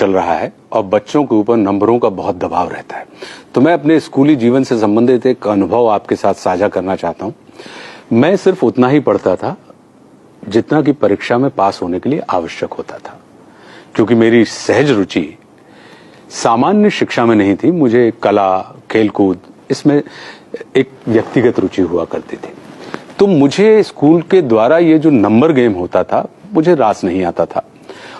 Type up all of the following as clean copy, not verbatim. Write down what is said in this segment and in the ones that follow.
चल रहा है और बच्चों के ऊपर नंबरों का बहुत दबाव रहता है, तो मैं अपने स्कूली जीवन से संबंधित एक अनुभव आपके साथ साझा करना चाहता हूं। मैं सिर्फ उतना ही पढ़ता था जितना कि परीक्षा में पास होने के लिए आवश्यक होता था, क्योंकि मेरी सहज रुचि सामान्य शिक्षा में नहीं थी। मुझे कला, खेलकूद, इसमें एक व्यक्तिगत रुचि हुआ करती थी। तो मुझे स्कूल के द्वारा ये जो नंबर गेम होता था, मुझे रास नहीं आता था।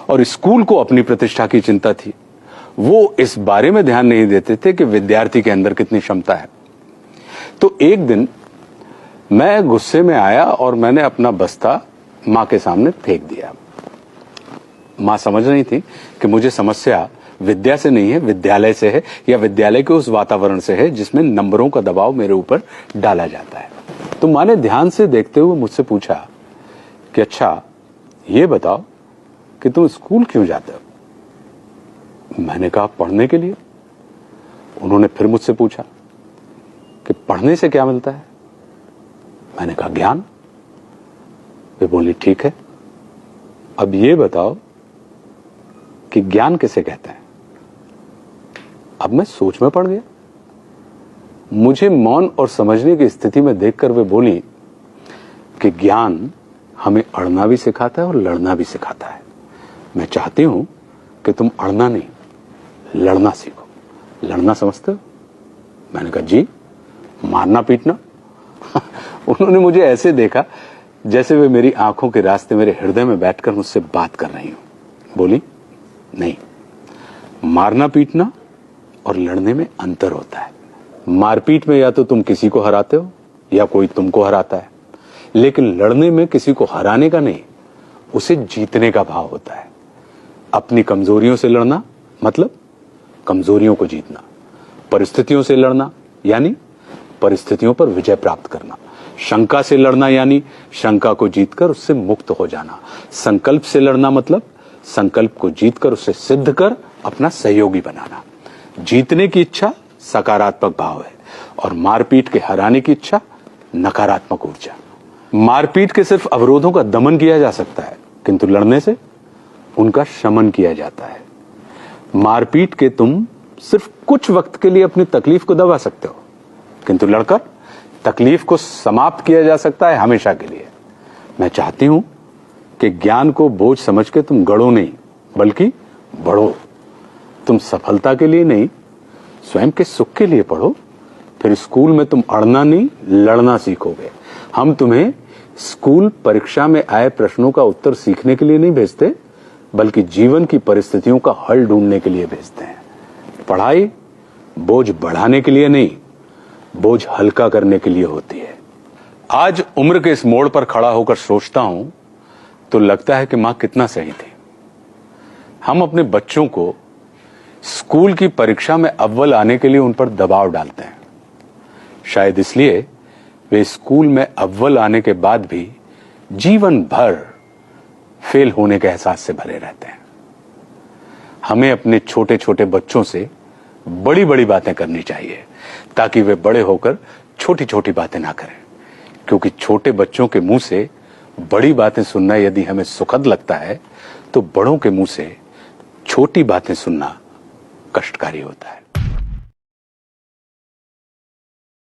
और स्कूल को अपनी प्रतिष्ठा की चिंता थी। वो इस बारे में ध्यान नहीं देते थे कि विद्यार्थी के अंदर कितनी क्षमता है। तो एक दिन मैं गुस्से में आया और मैंने अपना बस्ता मां के सामने फेंक दिया। मां समझ रही थी कि मुझे समस्या विद्या से नहीं है, विद्यालय से है, या विद्यालय के उस वातावरण से है जिसमें नंबरों का दबाव मेरे ऊपर डाला जाता है। तो मां ने ध्यान से देखते हुए मुझसे पूछा कि अच्छा ये बताओ कि तुम स्कूल क्यों जाते हो? मैंने कहा पढ़ने के लिए। उन्होंने फिर मुझसे पूछा कि पढ़ने से क्या मिलता है? मैंने कहा ज्ञान। वे बोली ठीक है, अब ये बताओ कि ज्ञान किसे कहते हैं? अब मैं सोच में पड़ गया। मुझे मौन और समझने की स्थिति में देखकर वे बोली कि ज्ञान हमें अड़ना भी सिखाता है और लड़ना भी सिखाता है। मैं चाहती हूं कि तुम अड़ना नहीं, लड़ना सीखो। लड़ना समझते हो? मैंने कहा जी, मारना पीटना। उन्होंने मुझे ऐसे देखा जैसे वे मेरी आंखों के रास्ते मेरे हृदय में बैठकर मुझसे बात कर रही हो। बोली नहीं, मारना पीटना और लड़ने में अंतर होता है। मारपीट में या तो तुम किसी को हराते हो या कोई तुमको हराता है, लेकिन लड़ने में किसी को हराने का नहीं, उसे जीतने का भाव होता है। अपनी कमजोरियों से लड़ना मतलब कमजोरियों को जीतना, परिस्थितियों से लड़ना यानी परिस्थितियों पर विजय प्राप्त करना, शंका से लड़ना यानी शंका को जीतकर उससे मुक्त हो जाना, संकल्प से लड़ना मतलब संकल्प को जीतकर उसे सिद्ध कर अपना सहयोगी बनाना। जीतने की इच्छा सकारात्मक भाव है और मारपीट के हराने की इच्छा नकारात्मक ऊर्जा। मारपीट के सिर्फ अवरोधों का दमन किया जा सकता है, किंतु लड़ने से उनका शमन किया जाता है। मारपीट के तुम सिर्फ कुछ वक्त के लिए अपनी तकलीफ को दबा सकते हो, किंतु लड़कर तकलीफ को समाप्त किया जा सकता है हमेशा के लिए। मैं चाहती हूं कि ज्ञान को बोझ समझ के तुम गढ़ो नहीं, बल्कि बढ़ो। तुम सफलता के लिए नहीं, स्वयं के सुख के लिए पढ़ो। फिर स्कूल में तुम अड़ना नहीं, लड़ना सीखोगे। हम तुम्हें स्कूल परीक्षा में आए प्रश्नों का उत्तर सीखने के लिए नहीं भेजते, बल्कि जीवन की परिस्थितियों का हल ढूंढने के लिए भेजते हैं। पढ़ाई बोझ बढ़ाने के लिए नहीं, बोझ हल्का करने के लिए होती है। आज उम्र के इस मोड़ पर खड़ा होकर सोचता हूं तो लगता है कि मां कितना सही थी। हम अपने बच्चों को स्कूल की परीक्षा में अव्वल आने के लिए उन पर दबाव डालते हैं। शायद इसलिए वे स्कूल में अव्वल आने के बाद भी जीवन भर फेल होने के एहसास से भरे रहते हैं। हमें अपने छोटे छोटे बच्चों से बड़ी बड़ी बातें करनी चाहिए, ताकि वे बड़े होकर छोटी छोटी बातें ना करें। क्योंकि छोटे बच्चों के मुंह से बड़ी बातें सुनना यदि हमें सुखद लगता है, तो बड़ों के मुंह से छोटी बातें सुनना कष्टकारी होता है।